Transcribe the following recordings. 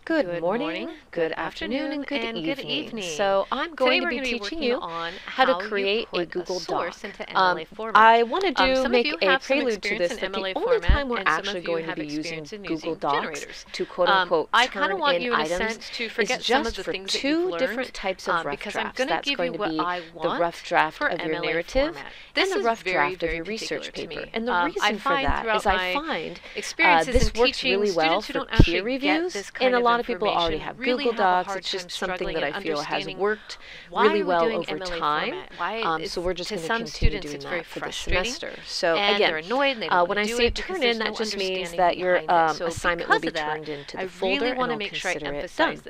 Good morning, good afternoon, and good evening. So I'm going to be teaching you on how to create a Google Doc. I wanted to make a prelude to this that the only time we're actually going to be using Google Docs to quote-unquote turn in items is just for two different types of rough drafts. That's going to be the rough draft of your narrative and the rough draft of your research paper. And the reason for that is I find this works really well for peer reviews, and a lot of people already have Google Docs. It's just something that I feel has worked really well over time. So we're just going to continue doing that for this semester. So again, when I say turn in, that just means that your assignment will be turned into the folder, and I'll consider it done.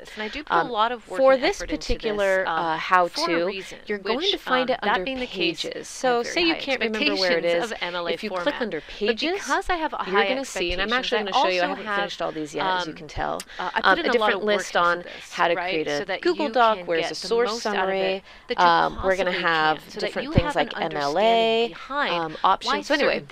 For this particular how-to, you're going to find it under Pages. So say you can't remember where it is. If you click under Pages, you're going to see, and I'm actually going to show you, I haven't finished all these yet, as you can tell, a different list on how to create a Google Doc, where's a source summary. We're going to have different things like MLA, options. So anyway,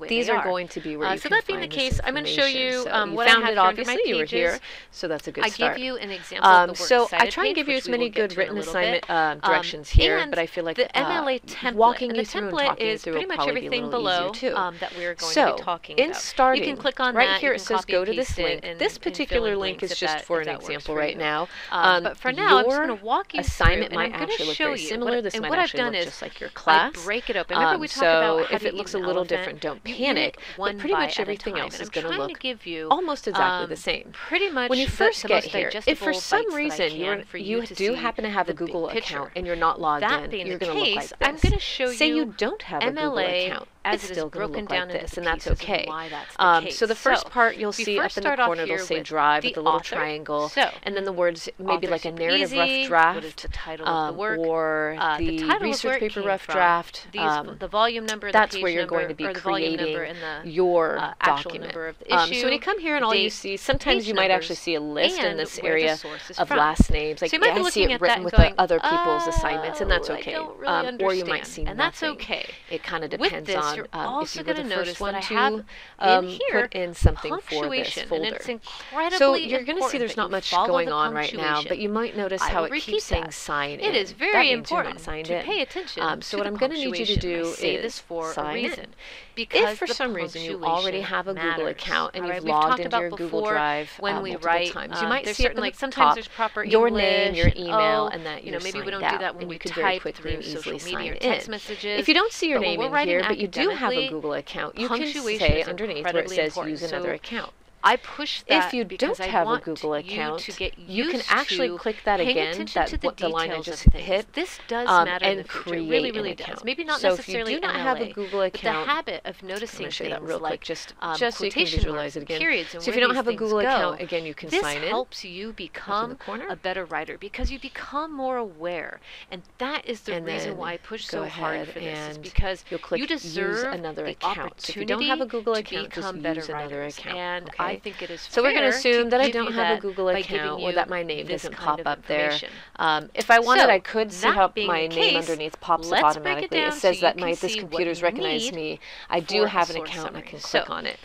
these are going to be where you can find this information. I'm going to show you what I found it, obviously, you were here, so that's a good start. I give you an example of the So I try and give you as many good written assignment directions here, but I feel like the MLA template, walking you through and talking you is through pretty will much probably be a everything little below easier too. that we're going to be talking in about. starting, You can click on right that, here you it can says copy go and to this paste link. it This and particular fill in link links is if just that- for if an that works example for right you. now. But for now, I'm just going to walk you assignment through, might and I'm going actually to look show very you. similar. This And might what I've actually done look is just like your I class. break it up. Remember we talked So about how if to it eat looks a an little elephant? different, don't You eat panic. it But one pretty bite much at a everything time. else And is I'm going to trying look give you almost exactly the same. pretty much When you first the get most here, if digestible for some bites that I reason can for you to do see happen to have a the big Google picture. account and you're not logged That in, being you're the going to look case, like this. I'm going to show Say you you don't have a Google MLA account, as it's it is still going to broken look like down into this, the and that's pieces and okay. why that's the case. So the first part you'll we see up first in the start off corner, it'll here say with drive the with the little author. triangle, So, and then the words maybe like a authorship narrative easy, rough draft, what is the title of the work, or the the title of research where it paper came rough from, draft. the volume number, That's the page where you're number, going to be or the volume creating number and the your actual document. number of the issue, So when you come here and all you date, see, sometimes page you might numbers, actually see a list in and this where the area source is of from. last names. Like So you might be I see looking it at written that with and the other people's assignments, and that's I okay. don't really Or you might understand, see and that's nothing. okay. It kind of With depends this, on you're if also you were going the to notice first one that I have to in here put in something for this punctuation, folder. and it's incredibly So you're going to see important there's that not you much follow going the on right now, but you might notice I how will it repeat keeps saying that. sign in. It is That very means you're not important signed to in. pay attention So to what the I'm going to need you to punctuation. do I say is this for sign a in. reason. Because If for some reason you already have a Google matters. account and All you've right, we've logged talked into your about Google before Drive when we multiple write, times, you might there's see up certain, in like the sometimes top there's proper your English name, your and email, and that you you're know, maybe we signed don't out, do that when and we you could very type quickly and through easily social media sign or text in. messages. If you don't see your But when name we're in writing here, but you do have a academically, Google account, you can punctuation say is underneath where it incredibly says important. use another So account. I push that If you because don't I have a want Google you account, to get you can used actually to click that paying again, attention to the line I details just of things. hit, This does matter in and the future. It create really, an really account. does. Maybe not So if necessarily you do not MLA, have a Google but the account, habit of I'm noticing going to show you that things real quick, like just so you can quotation visualize marks it and again. periods and So if where you don't these have a things Google go. account, again, you can This sign in. helps you become a better writer because you become more aware, and that is the And reason then why I push go so hard ahead for this. Is and because you'll click you deserve use another the account. So if you don't opportunity have a Google to account, just become better use another writers. account. And Okay? I think it is So we're going to fair assume that I give don't you have a that Google by giving account, or you that my name this doesn't kind pop of up there. information. If I wanted, So, I could see that how being my the name case, underneath pops up let's break it automatically. down It so says you that can this see computer's what you recognized need me. I for do a have an source account and I summary. can So, click on it.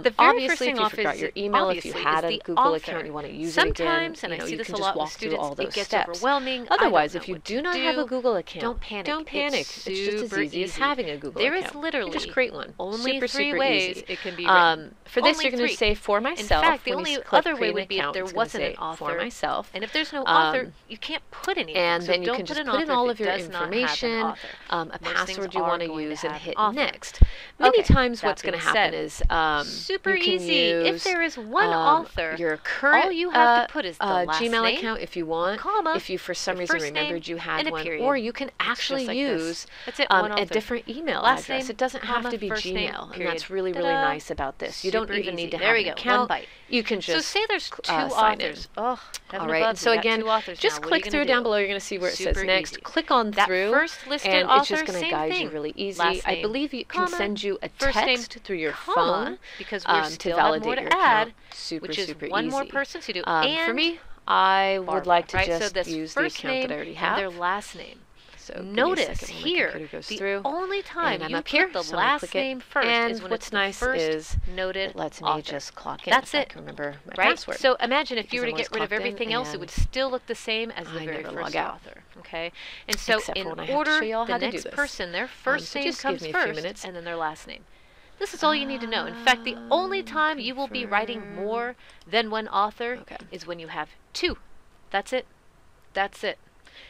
the very Obviously, first if thing you off forgot is your email, if you had a the Google author. account, you want to use it again, Sometimes, and I see you this can a just lot with walk through students, all those it gets steps. overwhelming. Otherwise, I don't if know you what do to not have a do. Google account, Don't panic. Don't panic. It's It's just as super easy as easy. having a Google There account. is literally You just create one. only Super, three super ways easy. it can be written. For this, Only you're going to three. say for myself. In fact, the When only you click other way create an would be if account, there it's gonna wasn't say an author. for myself. And if there's no author, you can't put anything. And so then you don't can just an put in author all if of your it does not have an information, author. a Most password things you are want to going use, to and have hit an author. next. Many Okay, times that what's going to being happen said, is super you can easy. use If there is one author, your current all you have to put is the last Gmail name, account if you want, comma, if you for some your reason first name, remembered you had and a one, period. or you can It's actually just like this. use That's it, one a author. different email Last address. name, It doesn't have comma, to be first name, Gmail, and period. that's really, really Ta-da. nice about this. You don't Super even need to easy. have There an we go, account. one bite. You can just So say there's two sign authors. in. Oh, All right, and so again, just click through down below. You're going to see where it says Super next. easy. Click on That through, first listed and author, it's just going to same guide thing. you really easy. Last I name, believe it can comma, send you a first name, text through your comma, phone because we to still have more validate to your add, account. Super, which is super one easy. more person to do. For and me, I would Barbara, like to right? just so this use the first account name that I already and their have. last name. So notice here, the only time and you up here, put the last name first is when what's it's nice the first is noted it lets me author. just clock in. That's if it. I can remember my right? password. So imagine if you were to Because get rid of everything else, it would still look the same as the very first author. Okay, and so in order, the next person, their first name comes first, and then their last name. This is all you need to know. In fact, the only time you will be writing more than one author is when you have two. That's it. That's it.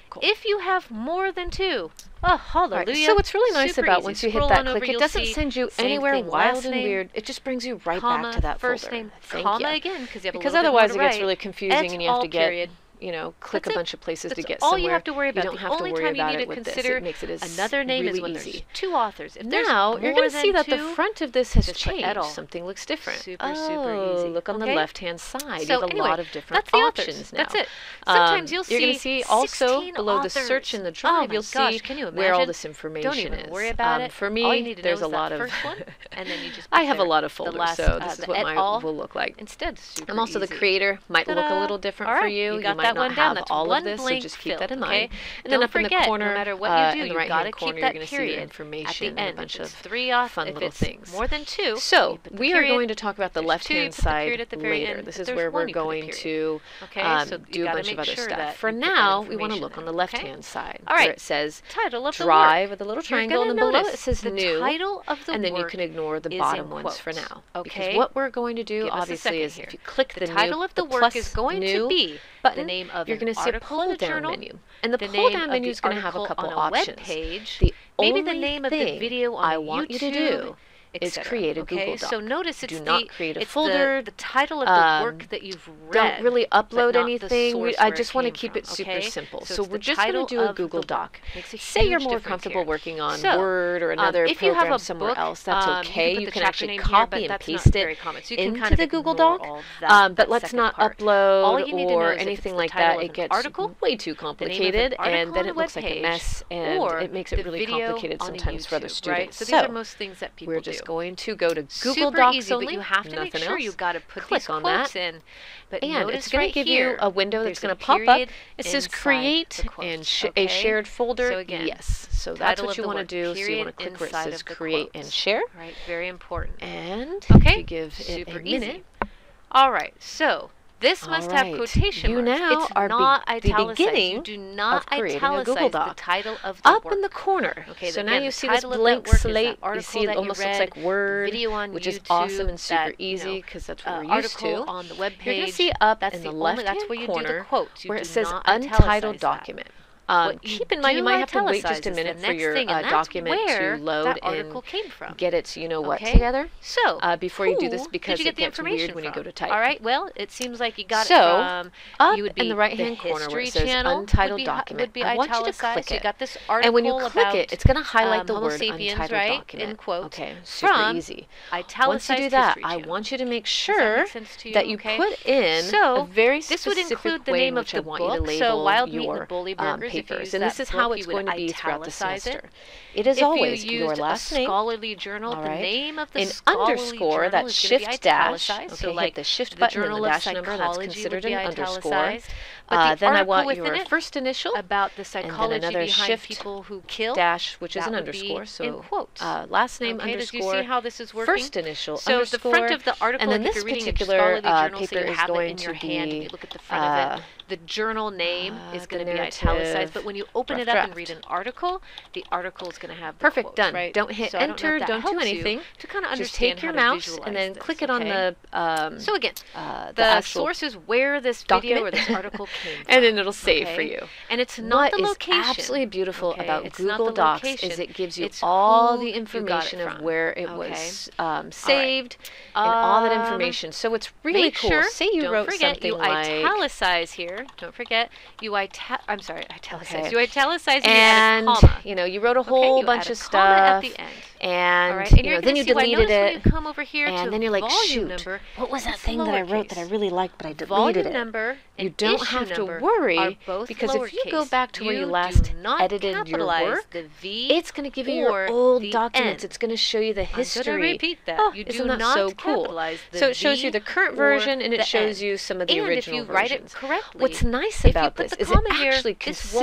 Cool. If you have more than two, oh, hallelujah. Right. So what's really nice about once you hit that click, it doesn't send you anywhere wild and weird. It just brings you right back to that first folder. Name, comma again, because otherwise it gets really confusing and you have to get click a bunch of places to get somewhere. All you have to worry about. You don't the have only to worry time you about need it to with consider this. It makes it another name really is when easy. there's two authors. If Now you're going to see that the two, front of this has just changed. Something looks different. Super easy. Look on the left-hand side. So you have a lot of different that's options now. That's it. Sometimes you'll You're going to see also below authors. the search in the drive. You'll see where all this information is. Don't even worry about it. For me, all you need to there's know a lot of. And then you just I have a lot of folders, so this is what mine will look like. Instead, I'm also the creator. Might look a little different for you. You might not have all of this, so just keep that in mind. And then up in the corner, no matter what you do, in the right-hand corner, you're going to see your at information the end. and a bunch of fun little things. More than two. So we are going to talk about the left-hand side later. This is where we're going to do a bunch of other stuff. For now, we want to look on the left-hand side where it says Drive with a little triangle, and then below it says New. And then you can ignore the bottom ones for now. Because what we're going to do, obviously, is if you click the title of the work is going to be button, the name of you're going to see a pull-down menu. And the pull-down menu is going to have a couple options. Maybe the name of the video on I want you to do is create a Google Doc. So notice it's not create a folder. The title of the work that you've read. Don't really upload anything. I just want to keep it super simple. So we're just going to do a Google Doc. Say you're more comfortable working on Word or another program somewhere else. That's okay. You can actually copy and paste it into the Google Doc. But let's not upload or anything like that. It gets way too complicated, and then it looks like a mess, and it makes it really complicated sometimes for other students. So these are most things that people do. Going to go to Google Docs only, but you have to make sure you've got to put click on that in. But and it's going to give you a window that's going to pop up. It says create and a shared folder. So again, yes. So that's what you want to do. So you want to click where it says create and share. Right, very important. And if you give it a minute. All right, so this must have quotation marks. You now are the beginning you do not of creating a Google Google Doc. The title of the up work. in the corner. Okay, so now you see this blank slate. You see it almost looks like Word, which is awesome and super easy because that's what we're used to. On the web page. You're going to see up in the left-hand corner where it says Untitled Document. Keep in mind, you might have to wait just a minute for your document to load and get its together. So before you do this, because it gets weird when you go to type. All right. Well, it seems like you got it from. Up in the right-hand corner where it says Untitled Document, I want you to click it. You got this article and when you click it, it's going to highlight the word Untitled Document. In quotes. Okay, super easy. Once you do that, I want you to make sure that you put in a very specific way in which I want you to label your papers. And this is how it's going to be throughout the semester. It is always your last name, scholarly journal, the name of the an underscore, that's shift dash. Okay, hit the shift button and the dash number, that's considered an underscore. Then I want your first initial, about the psychology and then another behind shift people who kill, dash, which is an underscore. So last name underscore, see how this is working? First initial so underscore. The front of the article, and then this particular paper is going to be. Look at the front of it. The journal name is going to be italicized, but when you open it up and read an article, the article is going to have the perfect quotes, done. Right? Don't hit enter, don't do anything. To kind of understand just take your mouse and then click it on the. So again, the source is where this video or this article came from, and then it'll save for you. And it's not the location. What is absolutely beautiful about Google Docs is it gives you all the information of where it was saved and all that information. So it's really cool. Say you wrote something like. You italicize here. Don't forget. You italicize. You italicize and comma. You wrote a whole bunch of stuff. At the end. And then you deleted it. You come over here and then you're like, shoot, what was that thing that I wrote that I really liked, but I deleted volume it? Number you don't have to worry, because if you go back to where you last edited your work, it's going to give you your old documents. It's going to show you the history. I'm going to repeat that. Oh, you isn't do that not so cool? So it shows you the current version, and it shows you some of the original versions. If you write it correctly, what's nice about this is it actually considers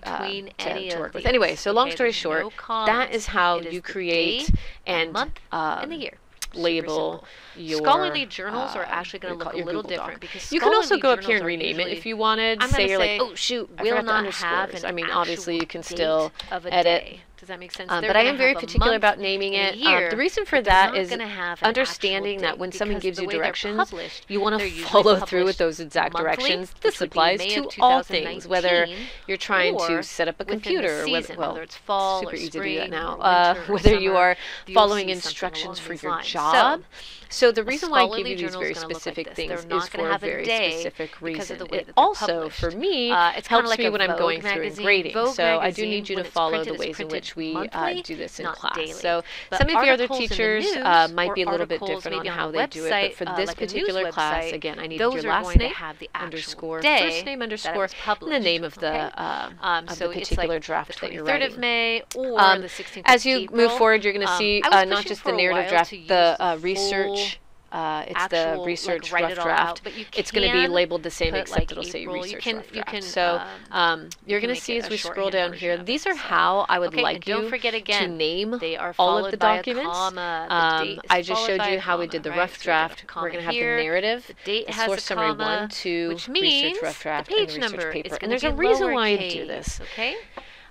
between any to work of with. these. Anyway, so long story There's short, no commas. that is how It you is the create day, and month, and the year. label your scholarly journals are actually going to look a little Google different Doc. because you can also go up journals here and are rename it usually- if you wanted. I'm Say gonna you're say, like, oh shoot, will I forgot the not have underscores. an I mean, obviously you actual can still date of a edit day. Does Does that make sense? But I am very particular about naming it. The reason for that is understanding that when someone gives you directions, you want to follow through with those exact directions. This applies to all things, whether you're trying to set up a computer, whether it's fall super easy to do that now, whether you are following instructions for your job. So the reason why I give you these very specific things is for a very specific reason. It also, for me, helps me when I'm going through and grading. So I do need you to follow the ways in which we do this in class. So some of your other teachers might be a little bit different on how they do it, but for this particular class, again, I need your last name, underscore, first name, underscore, and the name of the particular draft that you're writing. 3rd of May or the 16th of April. As you move forward, you're going to see not just the narrative draft, the research. It's the research rough draft. It's going to be labeled the same, except it'll say research rough draft. So you're going to see as we scroll down here, these are how I would like you to name all of the documents. I just showed you how we did the rough draft. We're going to have the narrative, the source summary 1, 2, research rough draft, and the research paper. And there's a reason why I do this.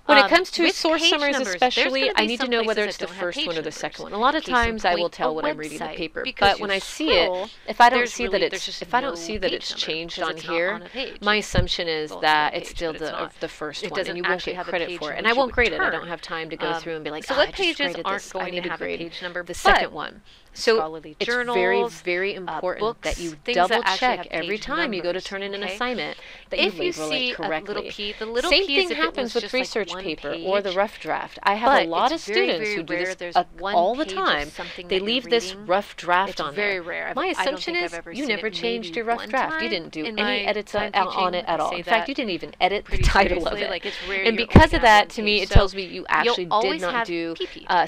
When it comes to source summaries especially, I need to know whether it's the first one or the second one. A lot of times I will tell when I'm reading the paper, but when I see it, if I don't see that it's changed on here, my assumption is that it's still the first one, and you won't get credit for it. And I won't grade it. I don't have time to go through and be like, so what pages aren't going to have a page number? The second one. So it's very, very important that you double check every time you go to turn in an assignment that you label it correctly. Same thing happens with research paper or the rough draft. I have a lot of students who do this all the time. They leave this rough draft on there. My assumption is you never changed your rough draft. You didn't do any edits on it at all. In fact, you didn't even edit the title of it. And because of that, to me, it tells me you actually did not do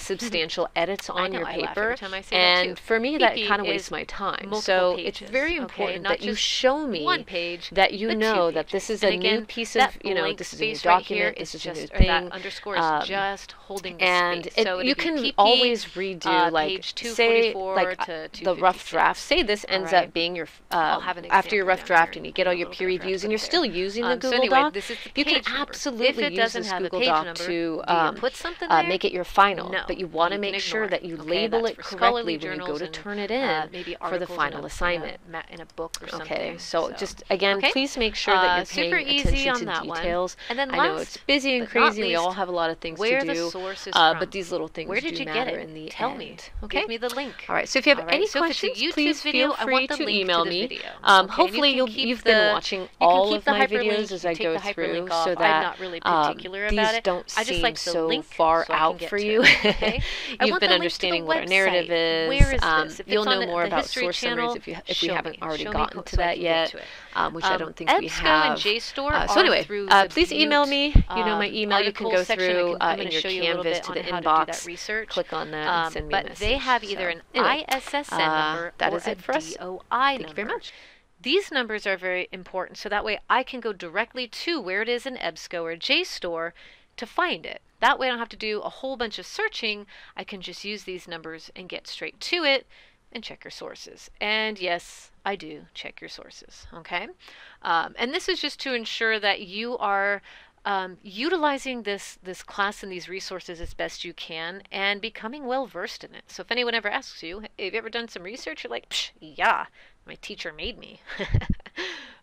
substantial edits on your paper. And for me, that kind of wastes my time. So it's very important that you show me that you know that this is a new piece of, this is a new document, this is a new thing. That underscore is just holding the space. So you can always redo, like, say, like the rough draft. Say this ends up being your, after your rough draft and you get all your peer reviews and you're still using the Google Doc, you can absolutely use this Google Doc to make it your final. But you want to make sure that you label it correctly when you go to turn it in for the final assignment. In a book or something. Okay, so just again, please make sure that you're paying attention to details. And then I know it's busy and crazy. We all have a lot of things to do, but these little things do matter in the end. Tell me. Okay, give me the link. All right. So if you have any questions, please feel free to email me. Hopefully, you've been watching all of my videos as I go through, so that these don't seem so far out for you. You've been understanding what a narrative is. Where is this? You'll know more about source summaries if we haven't already gotten to that yet, which I don't think we have. So anyway, please email me. You know my email. You can go through in your Canvas to the inbox, click on that, and send me a message. But they have either an ISSN number or a DOI number. Thank you very much. These numbers are very important, so that way I can go directly to where it is in EBSCO or JSTOR to find it. That way I don't have to do a whole bunch of searching. I can just use these numbers and get straight to it and check your sources. And yes, I do check your sources, okay? And this is just to ensure that you are utilizing this class and these resources as best you can and becoming well versed in it. So if anyone ever asks you, hey, have you ever done some research? You're like, psh, yeah, my teacher made me.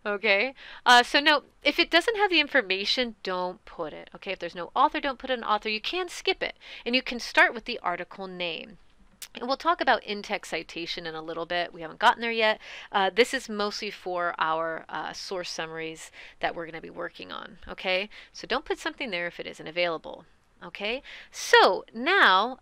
Okay, so no, if it doesn't have the information, don't put it. Okay, if there's no author, don't put an author. You can skip it, and you can start with the article name. And we'll talk about in-text citation in a little bit. We haven't gotten there yet. This is mostly for our source summaries that we're going to be working on. Okay, so don't put something there if it isn't available. Okay, so now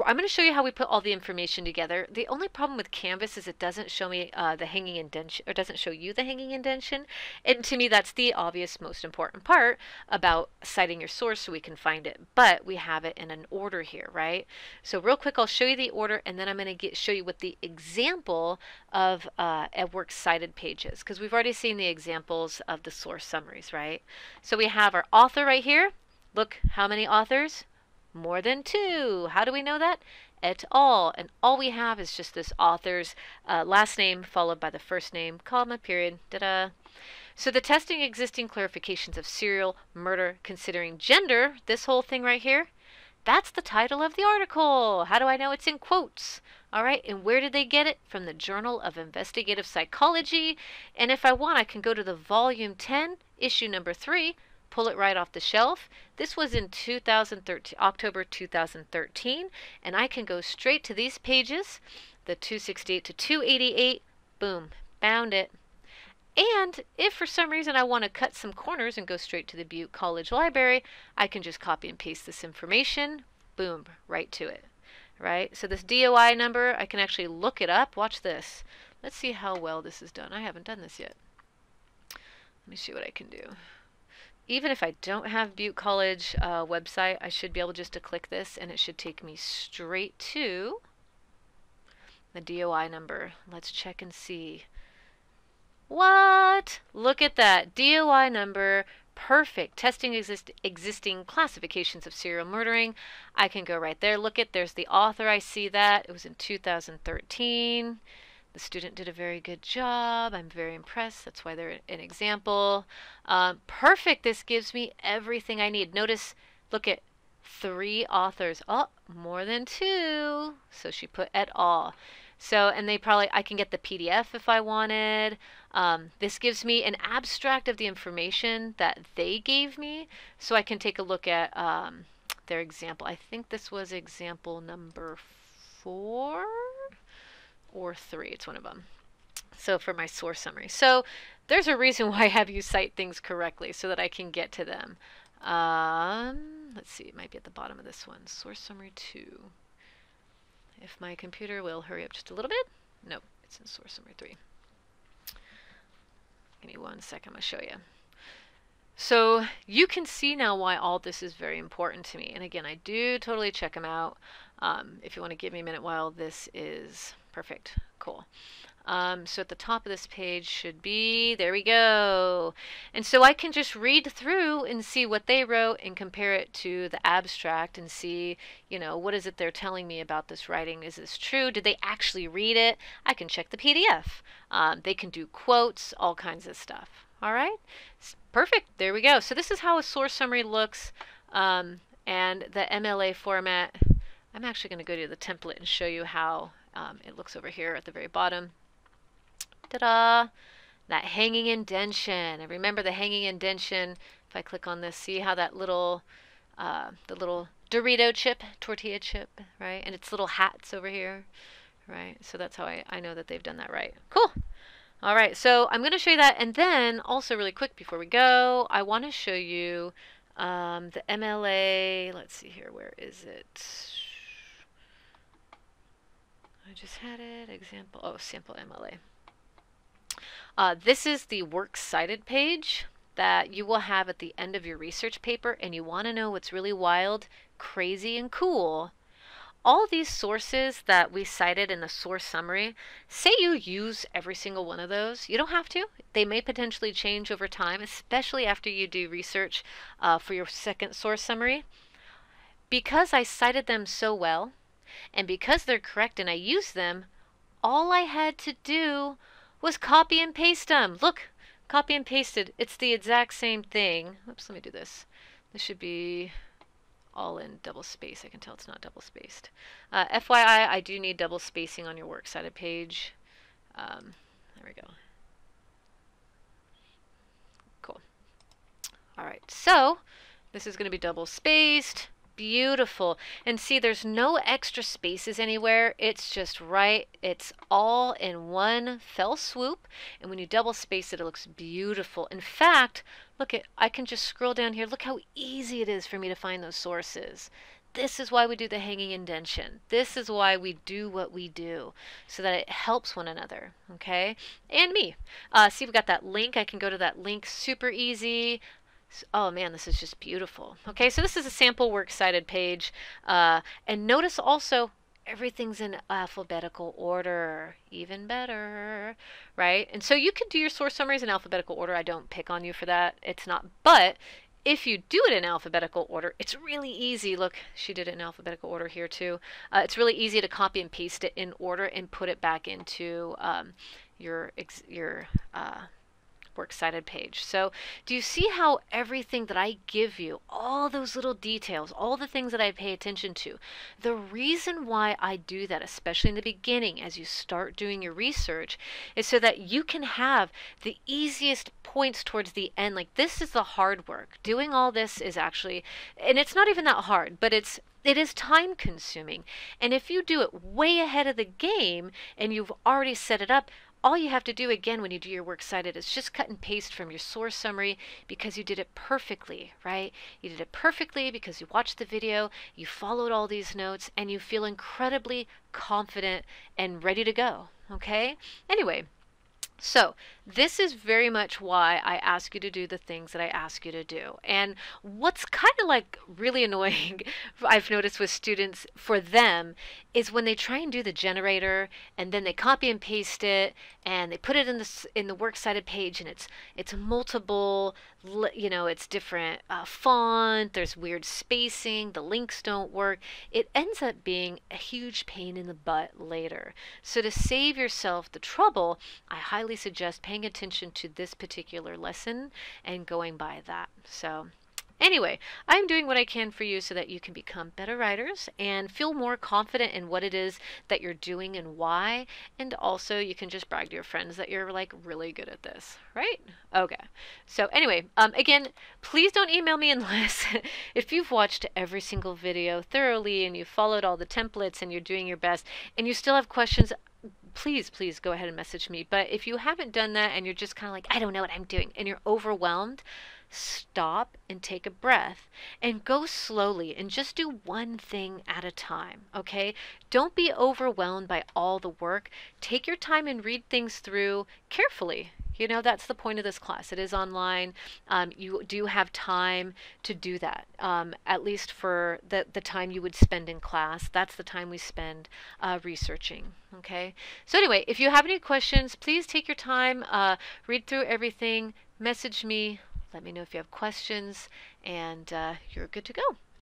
I'm going to show you how we put all the information together. The only problem with Canvas is it doesn't show me the hanging indentation, or doesn't show you the hanging indentation. And to me, that's the obvious, most important part about citing your source so we can find it. But we have it in an order here, right? So real quick, I'll show you the order, and then I'm going to show you what the example of EdWorks cited page is, because we've already seen the examples of the source summaries, right? So we have our author right here. Look, how many authors? More than 2. How do we know that? Et al. And all we have is just this author's last name followed by the first name, comma, period, da-da. So the testing existing clarifications of serial murder considering gender, this whole thing right here, That's the title of the article. How do I know it's in quotes? All right, and where did they get it? From the Journal of Investigative Psychology. And if I want, I can go to the volume 10, issue number 3, pull it right off the shelf. This was in 2013, October 2013, and I can go straight to these pages, the 268 to 288. Boom, found it. And if for some reason I want to cut some corners and go straight to the Butte College Library, I can just copy and paste this information, boom, right to it. Right? So this DOI number, I can actually look it up. Watch this. Let's see how well this is done. I haven't done this yet. Let me see what I can do. Even if I don't have Butte College website, I should be able just to click this and it should take me straight to the DOI number. Let's check and see. What? Look at that. DOI number. Perfect. Testing existing classifications of serial murdering. I can go right there. Look at, there's the author. I see that. It was in 2013. The student did a very good job. I'm very impressed. That's why they're an example. Perfect. This gives me everything I need. Notice, look at 3 authors. Oh, more than 2. So she put et al. So, and they probably, I can get the PDF if I wanted. This gives me an abstract of the information that they gave me, so I can take a look at their example. I think this was example number 4 or 3. It's one of them. So for my source summary. So there's a reason why I have you cite things correctly so that I can get to them. Let's see, it might be at the bottom of this one. Source summary 2. If my computer will hurry up just a little bit. Nope, it's in source summary 3. Give me 1 second, I'm going to show you. So you can see now why all this is very important to me. And again, I do totally check them out. If you want to give me a minute while this is perfect. Cool. So at the top of this page should be, there we go. And so I can just read through and see what they wrote and compare it to the abstract and see, you know, what is it they're telling me about this writing? Is this true? Did they actually read it? I can check the PDF. They can do quotes, all kinds of stuff. All right? Perfect. There we go. So this is how a source summary looks. And the MLA format, I'm actually going to go to the template and show you how it looks over here at the very bottom. Ta-da! That hanging indentation. And remember the hanging indentation, if I click on this, see how that little, the little Dorito chip, tortilla chip, right? And its little hats over here, right? So that's how I know that they've done that right. Cool. All right, so I'm going to show you that. And then also really quick before we go, I want to show you the MLA. Let's see here. Where is it? I just had it. Example. Oh, sample MLA. This is the works cited page that you will have at the end of your research paper, and you want to know what's really wild, crazy, and cool. All these sources that we cited in the source summary, say you use every single one of those. You don't have to. They may potentially change over time, especially after you do research for your second source summary. Because I cited them so well, and because they're correct and I use them, all I had to do was copy and paste them. Look, copy and pasted. It's the exact same thing. Oops, let me do this. This should be all in double space. I can tell it's not double spaced. FYI, I do need double spacing on your works cited page. There we go. Cool. All right, so this is going to be double spaced. Beautiful. And see, there's no extra spaces anywhere. It's just right. It's all in one fell swoop. And when you double space it, it looks beautiful. In fact, look at, I can just scroll down here. Look how easy it is for me to find those sources. This is why we do the hanging indentation. This is why we do what we do, so that it helps one another, okay? And me. See, we've got that link. I can go to that link super easy. Oh man, this is just beautiful. Okay, so this is a sample works cited page. And notice also everything's in alphabetical order. Even better, right? And so you can do your source summaries in alphabetical order. I don't pick on you for that. It's not, but if you do it in alphabetical order, it's really easy. Look, she did it in alphabetical order here too. It's really easy to copy and paste it in order and put it back into your works cited page. So do you see how everything that I give you, all those little details, all the things that I pay attention to, the reason why I do that, especially in the beginning as you start doing your research, is so that you can have the easiest points towards the end. Like, this is the hard work. Doing all this is actually, and it's not even that hard, but it is time consuming. And if you do it way ahead of the game and you've already set it up, all you have to do again when you do your works cited is just cut and paste from your source summary, because you did it perfectly, right? You did it perfectly because you watched the video, you followed all these notes, and you feel incredibly confident and ready to go, okay? Anyway, so this is very much why I ask you to do the things that I ask you to do. And what's kind of like really annoying, I've noticed with students, for them, is when they try and do the generator and then they copy and paste it and they put it in the works cited page, and it's multiple, you know, it's different font, there's weird spacing, the links don't work. It ends up being a huge pain in the butt later. So to save yourself the trouble, I highly suggest paying attention to this particular lesson and going by that. So anyway, I'm doing what I can for you so that you can become better writers and feel more confident in what it is that you're doing and why. And also you can just brag to your friends that you're like really good at this, right? Okay. So anyway, again, please don't email me unless if you've watched every single video thoroughly and you've followed all the templates and you're doing your best and you still have questions. Please go ahead and message me. But if you haven't done that and you're just kind of like, I don't know what I'm doing, and you're overwhelmed, stop and take a breath and go slowly and just do one thing at a time, okay? Don't be overwhelmed by all the work. Take your time and read things through carefully. You know, that's the point of this class. It is online. You do have time to do that, at least for the time you would spend in class. That's the time we spend researching, okay? So anyway, if you have any questions, please take your time, read through everything, message me, let me know if you have questions, and you're good to go.